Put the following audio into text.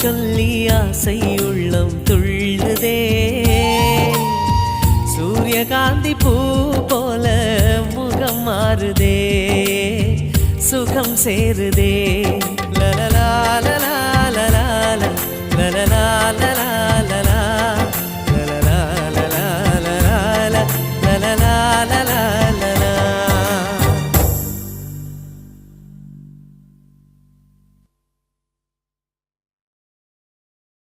சொல்லி ஆசை உள்ளம் துள்ளுதே சூரியகாந்தி பூ போல முகம் மாறுதே சுகம் சேருதே லலலா லலா லலா லலலா லலா லலா லலலா லலா லலா லலலா